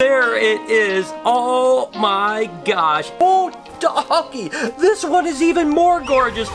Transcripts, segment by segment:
There it is. Oh my gosh. Oh, doggy. This one is even more gorgeous.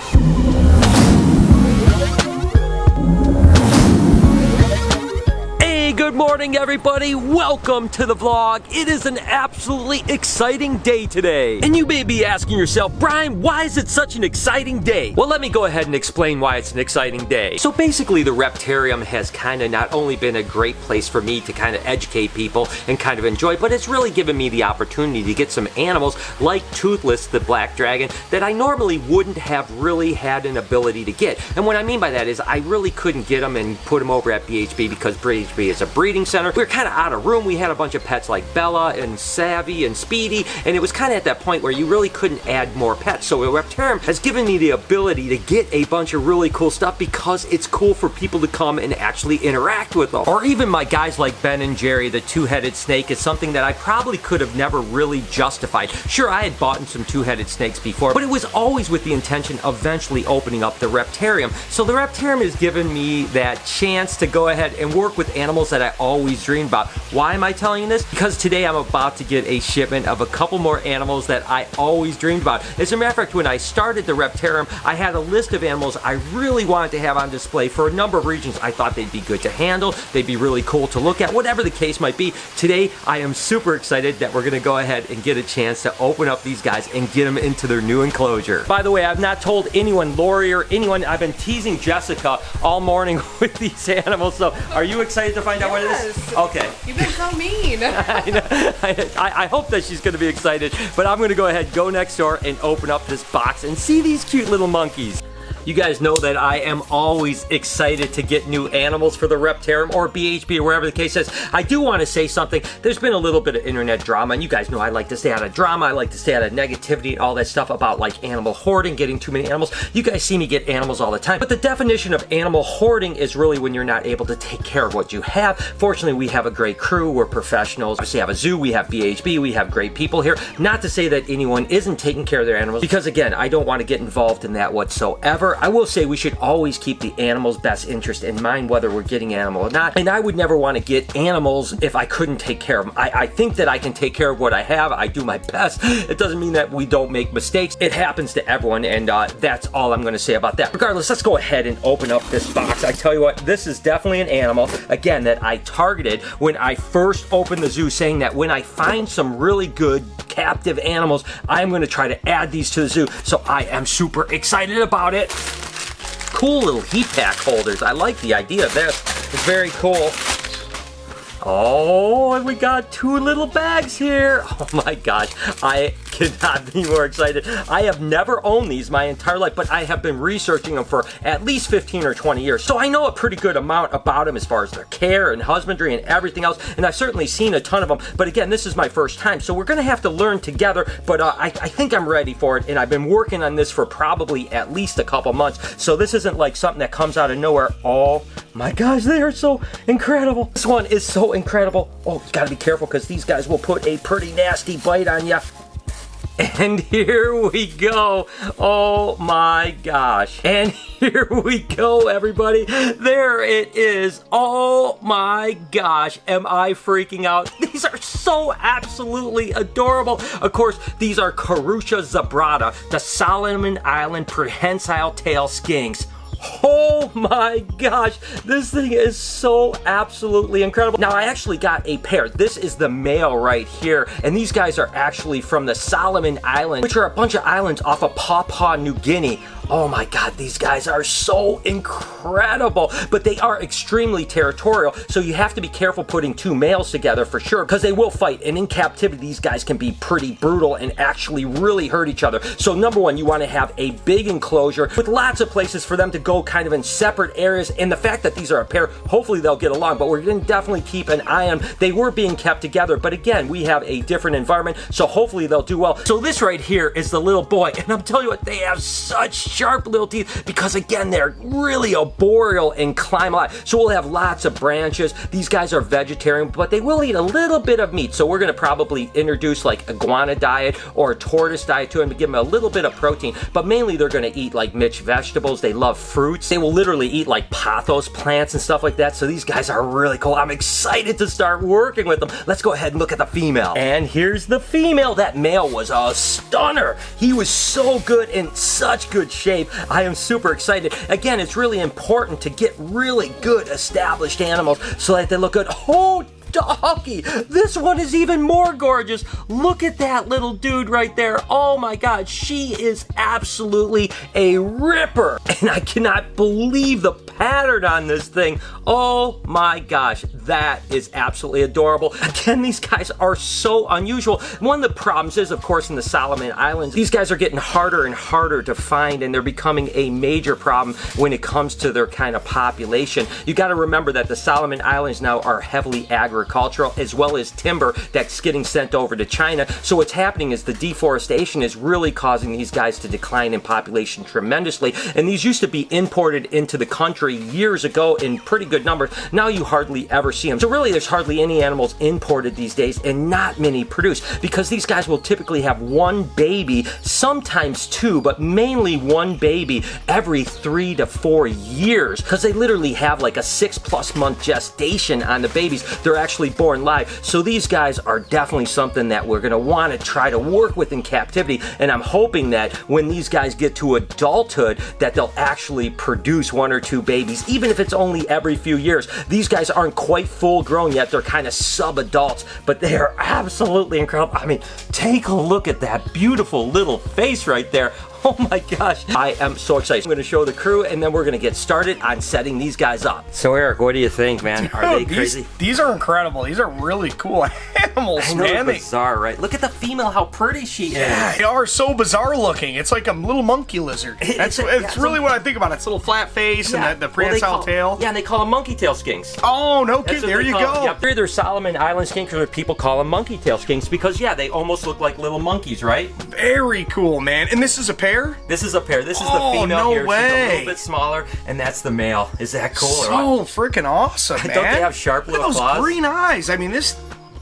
Good morning, everybody. Welcome to the vlog. It is an absolutely exciting day today. And you may be asking yourself, Brian, why is it such an exciting day? Well, let me go ahead and explain why it's an exciting day. So basically, the Reptarium has kind of not only been a great place for me to kind of educate people and kind of enjoy, but it's really given me the opportunity to get some animals like Toothless, the black dragon, that I normally wouldn't have really had an ability to get. And what I mean by that is I really couldn't get them and put them over at BHB because BHB is a breeding center. We were kind of out of room. We had a bunch of pets like Bella and Savvy and Speedy, and it was kind of at that point where you really couldn't add more pets. So Reptarium has given me the ability to get a bunch of really cool stuff because it's cool for people to come and actually interact with them. Or even my guys like Ben and Jerry, the two-headed snake, is something that I probably could have never really justified. Sure, I had bought some two-headed snakes before, but it was always with the intention of eventually opening up the Reptarium. So the Reptarium has given me that chance to go ahead and work with animals that I always dreamed about. Why am I telling you this? Because today I'm about to get a shipment of a couple more animals that I always dreamed about. As a matter of fact, when I started the Reptarium, I had a list of animals I really wanted to have on display for a number of reasons. I thought they'd be good to handle, they'd be really cool to look at, whatever the case might be. Today, I am super excited that we're gonna go ahead and get a chance to open up these guys and get them into their new enclosure. By the way, I've not told anyone, Lori or anyone, I've been teasing Jessica all morning with these animals, so are you excited to find out what it is? Okay. You've been so mean. I hope that she's going to be excited, but I'm going to go ahead, go next door, and open up this box and see these cute little monkeys. You guys know that I am always excited to get new animals for the Reptarium or BHB or wherever the case is. I do want to say something. There's been a little bit of internet drama, and you guys know I like to stay out of drama. I like to stay out of negativity and all that stuff about like animal hoarding, getting too many animals. You guys see me get animals all the time. But the definition of animal hoarding is really when you're not able to take care of what you have. Fortunately, we have a great crew. We're professionals. We have a zoo. We have BHB. We have great people here. Not to say that anyone isn't taking care of their animals, because again, I don't want to get involved in that whatsoever. I will say we should always keep the animal's best interest in mind, whether we're getting animal or not. And I would never want to get animals if I couldn't take care of them. I think that I can take care of what I have. I do my best. It doesn't mean that we don't make mistakes. It happens to everyone, and that's all I'm going to say about that. Regardless, let's go ahead and open up this box. I tell you what, this is definitely an animal, again, that I targeted when I first opened the zoo, saying that when I find some really good captive animals, I'm going to try to add these to the zoo. So I am super excited about it. Cool little heat pack holders. I like the idea of this. It's very cool. Oh, and we got two little bags here. Oh my gosh, I cannot be more excited. I have never owned these my entire life, but I have been researching them for at least 15 or 20 years. So I know a pretty good amount about them as far as their care and husbandry and everything else, and I've certainly seen a ton of them. But again, this is my first time, so we're gonna have to learn together, but I think I'm ready for it, and I've been working on this for probably at least a couple months, so this isn't like something that comes out of nowhere. Oh my gosh, they are so incredible. This one is so incredible. Oh, you gotta be careful because these guys will put a pretty nasty bite on you. And here we go. Oh my gosh. And here we go, everybody. There it is. Oh my gosh. Am I freaking out? These are so absolutely adorable. Of course, these are Carusha zebrata, the Solomon Island prehensile-tailed skinks. Oh my gosh, this thing is so absolutely incredible. Now, I actually got a pair. This is the male right here, and these guys are actually from the Solomon Islands, which are a bunch of islands off of Papua New Guinea. Oh my god, these guys are so incredible, but they are extremely territorial, so you have to be careful putting two males together for sure, because they will fight, and in captivity, these guys can be pretty brutal and actually really hurt each other. So number one, you want to have a big enclosure with lots of places for them to go kind of in separate areas, and the fact that these are a pair, hopefully they'll get along, but we're going to definitely keep an eye on them. They were being kept together, but again, we have a different environment, so hopefully they'll do well. So this right here is the little boy, and I'm telling you what, they have such sharp little teeth because, again, they're really arboreal and climb a lot. So we'll have lots of branches. These guys are vegetarian, but they will eat a little bit of meat. So we're going to probably introduce like iguana diet or a tortoise diet to them to give them a little bit of protein. But mainly they're going to eat like mixed vegetables. They love fruits. They will literally eat like pothos plants and stuff like that. So these guys are really cool. I'm excited to start working with them. Let's go ahead and look at the female. And here's the female. That male was a stunner. He was so good, in such good shape. I am super excited. Again, it's really important to get really good established animals so that they look good. Oh, doggy, this one is even more gorgeous. Look at that little dude right there. Oh my God, she is absolutely a ripper. And I cannot believe the pattern on this thing. Oh my gosh, that is absolutely adorable. Again, these guys are so unusual. One of the problems is, of course, in the Solomon Islands, these guys are getting harder and harder to find, and they're becoming a major problem when it comes to their kind of population. You got to remember that the Solomon Islands now are heavily agricultural, as well as timber that's getting sent over to China. So what's happening is the deforestation is really causing these guys to decline in population tremendously. And these used to be imported into the country years ago in pretty good numbers. Now you hardly ever see them. So really there's hardly any animals imported these days, and not many produced, because these guys will typically have one baby, sometimes two, but mainly one baby every 3 to 4 years, because they literally have like a 6+ month gestation on the babies. They're actually born live. So these guys are definitely something that we're going to want to try to work with in captivity, and I'm hoping that when these guys get to adulthood that they'll actually produce 1 or 2 babies, even if it's only every few years. These guys aren't quite full grown yet. They're kind of sub-adults, but they are absolutely incredible. I mean, take a look at that beautiful little face right there. Oh my gosh, I am so excited. I'm going to show the crew, and then we're going to get started on setting these guys up. So Eric, what do you think, man? Dude, are they crazy? These are incredible. These are really cool animals, I know, man. They're bizarre, right? Look at the female, how pretty she is. Yeah, they are so bizarre looking. It's like a little monkey lizard. It's really what I think about. It's a little flat face and the prehensile tail. Yeah, and they call them monkey tail skinks. Oh, no kidding. There you go. Yeah, they're Solomon Island skinks, or people call them monkey tail skinks because, yeah, they almost look like little monkeys, right? Very cool, man. And this is a pair? This is a pair. This is the female no here. Way. She's a little bit smaller, and that's the male. Is that cool? So freaking awesome, man. Don't they have sharp little claws? Those green eyes. I mean,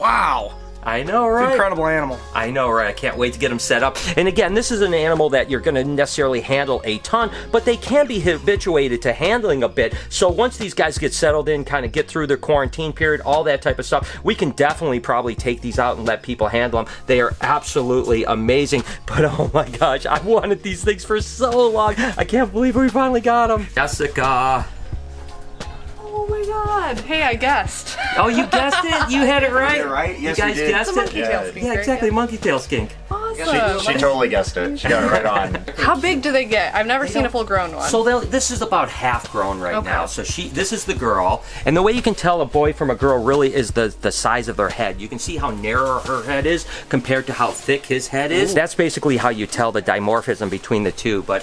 wow. I know, right? It's an incredible animal. I know, right? I can't wait to get them set up. And again, this is an animal that you're going to necessarily handle a ton, but they can be habituated to handling a bit. So once these guys get settled in, kind of get through their quarantine period, all that type of stuff, we can definitely probably take these out and let people handle them. They are absolutely amazing. But oh my gosh, I've wanted these things for so long. I can't believe we finally got them. Jessica. Oh my God! Hey, I guessed. Oh, you guessed it? You had it right. You're right. Yes, you guys you did. guessed It's a monkey it. tail skink, Yeah, right? exactly. Monkey tail skink. Awesome. She totally guessed it. She got it right on. How big do they get? I've never seen a full-grown one. So this is about half grown right now. So this is the girl, and the way you can tell a boy from a girl really is the size of their head. You can see how narrow her head is compared to how thick his head is. That's basically how you tell the dimorphism between the two. But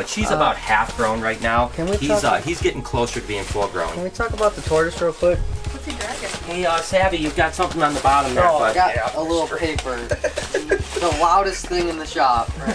she's about half grown right now. He's getting closer to being full grown. Can we talk about the tortoise real quick? What's he dragging? Hey, Savvy, you've got something on the bottom there. Oh, But I got a little paper. The loudest thing in the shop right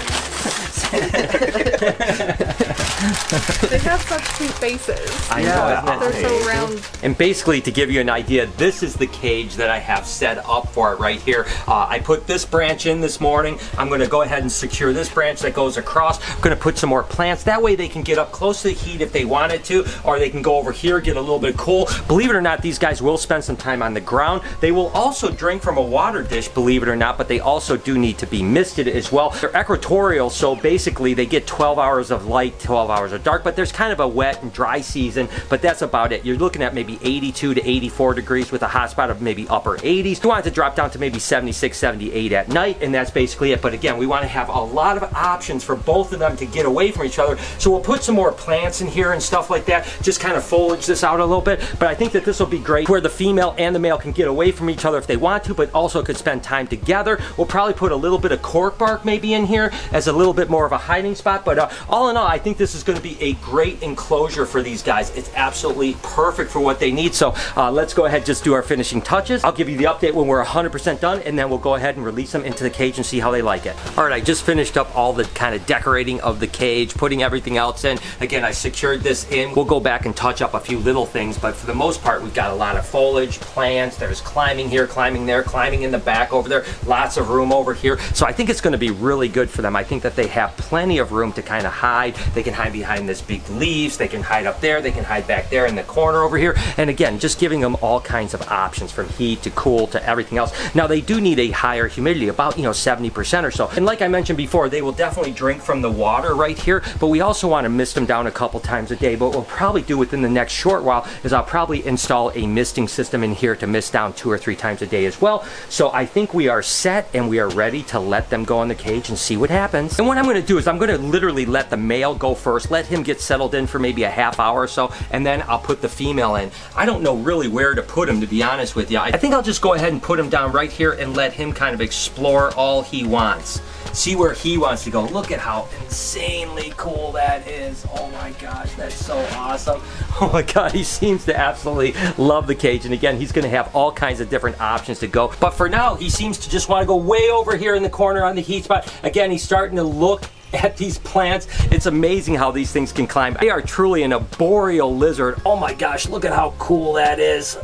They have such cute faces. I know, isn't it? They're so round. And basically, to give you an idea, this is the cage that I have set up for it right here. I put this branch in this morning. I'm going to go ahead and secure this branch that goes across. I'm going to put some more plants. That way they can get up close to the heat if they wanted to, or they can go over here, get a little bit cool. Believe it or not, these guys will spend some time on the ground. They will also drink from a water dish, believe it or not, but they also do need to be misted as well. They're equatorial, so basically they get 12 hours of light, 12 hours of dark, but there's kind of a wet and dry season, but that's about it. You're looking at maybe 82 to 84 degrees with a hot spot of maybe upper 80s. You want it to drop down to maybe 76, 78 at night, and that's basically it. But again, we want to have a lot of options for both of them to get away from each other. So we'll put some more plants in here and stuff like that, just kind of foliage this out a little bit. But I think that this will be great where the female and the male can get away from each other if they want to, but also could spend time together. We'll probably put a little bit of cork bark maybe in here as a little bit more of a hiding spot. But all in all, I think this is is going to be a great enclosure for these guys. It's absolutely perfect for what they need. So let's go ahead and just do our finishing touches. I'll give you the update when we're 100% done, and then we'll go ahead and release them into the cage and see how they like it. All right, I just finished up all the kind of decorating of the cage, putting everything else in. Again, I secured this in. We'll go back and touch up a few little things, but for the most part, we've got a lot of foliage, plants. There's climbing here, climbing there, climbing in the back over there. Lots of room over here. So I think it's going to be really good for them. I think that they have plenty of room to kind of hide. They can hide behind this big leaves. They can hide up there. They can hide back there in the corner over here. And again, just giving them all kinds of options from heat to cool to everything else. Now they do need a higher humidity, about 70% or so. And like I mentioned before, they will definitely drink from the water right here, but we also want to mist them down a couple times a day. But what we'll probably do within the next short while is I'll probably install a misting system in here to mist down 2 or 3 times a day as well. So I think we are set and we are ready to let them go in the cage and see what happens. And what I'm going to do is I'm going to literally let the male go first, let him get settled in for maybe a half hour or so, and then I'll put the female in. I don't know really where to put him, to be honest with you. I think I'll just go ahead and put him down right here and let him kind of explore all he wants. See where he wants to go. Look at how insanely cool that is. Oh my gosh, that's so awesome. Oh my God, he seems to absolutely love the cage. And again, he's gonna have all kinds of different options to go. But for now, he seems to just wanna go way over here in the corner on the heat spot. Again, he's starting to look at these plants. It's amazing how these things can climb. They are truly an arboreal lizard. Oh my gosh, look at how cool that is.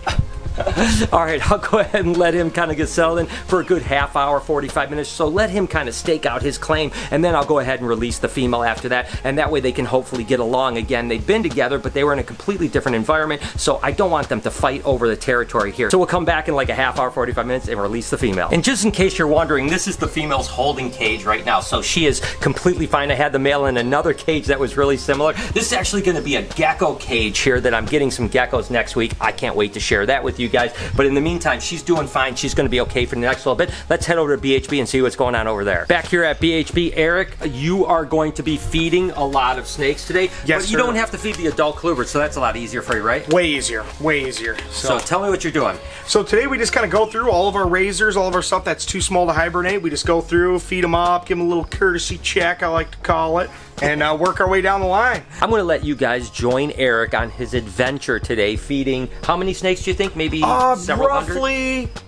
All right, I'll go ahead and let him kind of get settled in for a good half hour, 45 minutes. So let him kind of stake out his claim, and then I'll go ahead and release the female after that. And that way they can hopefully get along again. They've been together, but they were in a completely different environment. So I don't want them to fight over the territory here. So we'll come back in like a half hour, 45 minutes and release the female. And just in case you're wondering, this is the female's holding cage right now. So she is completely fine. I had the male in another cage that was really similar. This is actually going to be a gecko cage here that I'm getting some geckos next week. I can't wait to share that with you guys. But in the meantime, she's doing fine. She's going to be okay for the next little bit. Let's head over to BHB and see what's going on over there. Back here at BHB, Eric, you are going to be feeding a lot of snakes today. Yes, but you don't have to feed the adult colubrids, so that's a lot easier for you, right? Way easier, way easier. So tell me what you're doing. So today we just kind of go through all of our razors, all of our stuff that's too small to hibernate. We just go through, feed them up, give them a little courtesy check, I like to call it, and work our way down the line. I'm going to let you guys join Eric on his adventure today, feeding how many snakes do you think? Maybe several roughly, hundred?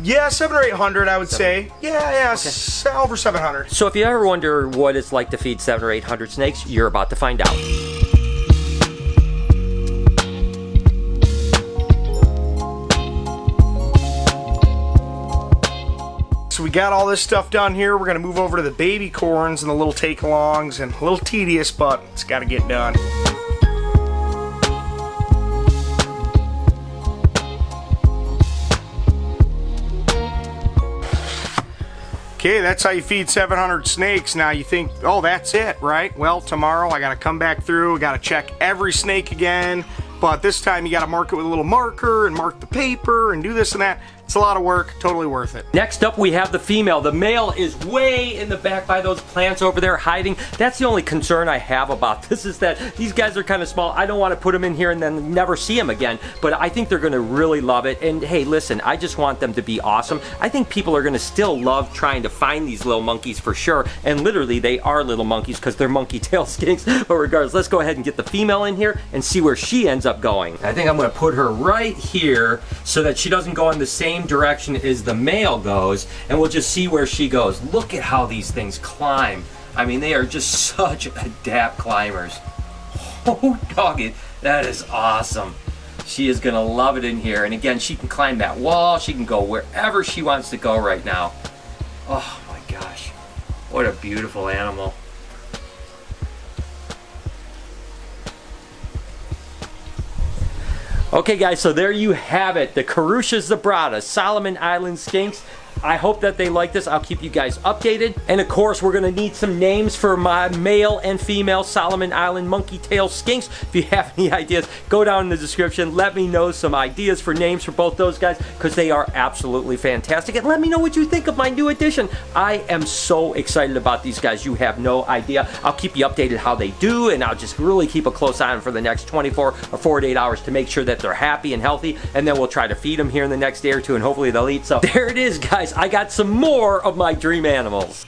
Yeah, 700 or 800, I would say. Yeah, okay. Over 700. So if you ever wonder what it's like to feed 700 or 800 snakes, you're about to find out. So we got all this stuff done here. We're gonna move over to the baby corns and the little take-alongs, and a little tedious, but it's gotta get done. Okay, that's how you feed 700 snakes. Now you think, oh, that's it, right? Well, tomorrow I gotta come back through, I gotta check every snake again, but this time you gotta mark it with a little marker and mark the paper and do this and that. It's a lot of work, totally worth it. Next up, we have the female. The male is way in the back by those plants over there hiding. That's the only concern I have about this, is that these guys are kind of small. I don't want to put them in here and then never see them again, but I think they're going to really love it. And hey, listen, I just want them to be awesome. I think people are going to still love trying to find these little monkeys for sure. And literally, they are little monkeys because they're monkey tail skinks. But regardless, let's go ahead and get the female in here and see where she ends up going. I think I'm going to put her right here so that she doesn't go in the same direction as the male goes, and we'll just see where she goes. Look at how these things climb. I mean, they are just such adept climbers. Oh, dog it. That is awesome. She is gonna love it in here. And again, she can climb that wall. She can go wherever she wants to go right now. Oh my gosh. What a beautiful animal. Okay guys, so there you have it, the Carusha zebrata, Solomon Island skinks. I hope that they like this. I'll keep you guys updated. And of course, we're gonna need some names for my male and female Solomon Island monkey tail skinks. If you have any ideas, go down in the description. Let me know some ideas for names for both those guys, because they are absolutely fantastic. And let me know what you think of my new addition. I am so excited about these guys. You have no idea. I'll keep you updated how they do, and I'll just really keep a close eye on them for the next 24 or 48 hours to make sure that they're happy and healthy. And then we'll try to feed them here in the next day or two, and hopefully they'll eat. So there it is, guys. I got some more of my dream animals.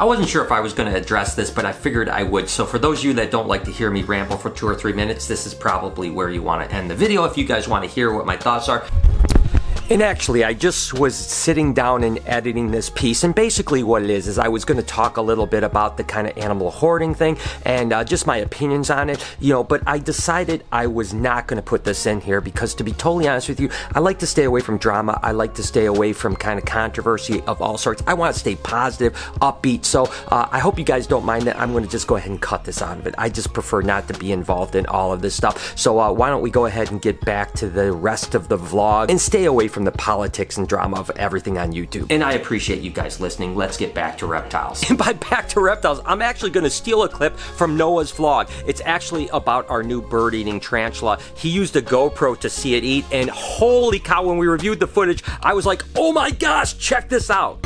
I wasn't sure if I was going to address this, but I figured I would. So for those of you that don't like to hear me ramble for 2 or 3 minutes, this is probably where you want to end the video if you guys want to hear what my thoughts are. And actually, I just was sitting down and editing this piece, and basically what it is I was going to talk a little bit about the kind of animal hoarding thing and just my opinions on it, you know, but I decided I was not going to put this in here because, to be totally honest with you, I like to stay away from drama. I like to stay away from kind of controversy of all sorts. I want to stay positive, upbeat, so I hope you guys don't mind that. I'm going to just go ahead and cut this out of it. I just prefer not to be involved in all of this stuff, so why don't we go ahead and get back to the rest of the vlog and stay away from the politics and drama of everything on YouTube. And I appreciate you guys listening. Let's get back to reptiles. And by back to reptiles, I'm actually going to steal a clip from Noah's vlog. It's actually about our new bird-eating tarantula. He used a GoPro to see it eat, and holy cow, when we reviewed the footage, I was like, oh my gosh, check this out.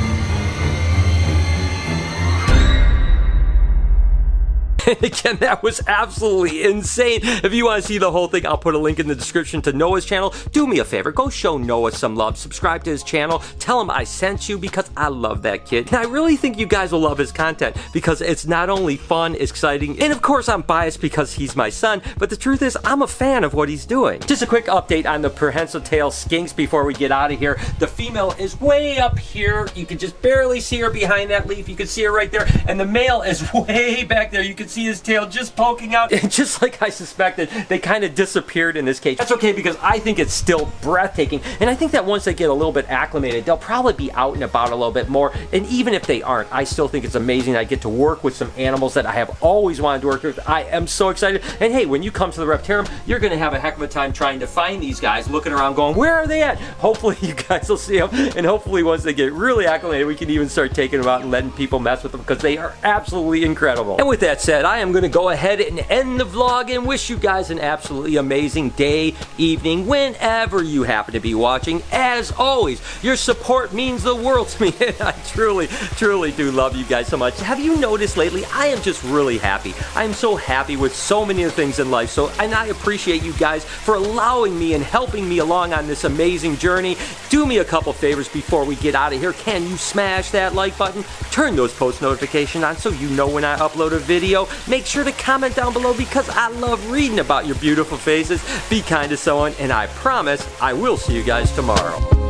And again, that was absolutely insane. If you want to see the whole thing, I'll put a link in the description to Noah's channel. Do me a favor, go show Noah some love. Subscribe to his channel. Tell him I sent you because I love that kid. And I really think you guys will love his content because it's not only fun, exciting, and of course I'm biased because he's my son, but the truth is I'm a fan of what he's doing. Just a quick update on the prehensile-tailed skinks before we get out of here. The female is way up here. You can just barely see her behind that leaf. You can see her right there. And the male is way back there. You can see his tail just poking out. And just like I suspected, they kind of disappeared in this cage. That's okay because I think it's still breathtaking. And I think that once they get a little bit acclimated, they'll probably be out and about a little bit more. And even if they aren't, I still think it's amazing. I get to work with some animals that I have always wanted to work with. I am so excited. And hey, when you come to the Reptarium, you're going to have a heck of a time trying to find these guys, looking around going, where are they at? Hopefully you guys will see them. And hopefully once they get really acclimated, we can even start taking them out and letting people mess with them because they are absolutely incredible. And with that said, I am going to go ahead and end the vlog and wish you guys an absolutely amazing day, evening, whenever you happen to be watching. As always, your support means the world to me, and I truly, truly do love you guys so much. Have you noticed lately, I am just really happy. I am so happy with so many of the things in life, and I appreciate you guys for allowing me and helping me along on this amazing journey. Do me a couple favors before we get out of here. Can you smash that like button? Turn those post notifications on so you know when I upload a video. Make sure to comment down below because I love reading about your beautiful faces. Be kind to someone, and I promise I will see you guys tomorrow.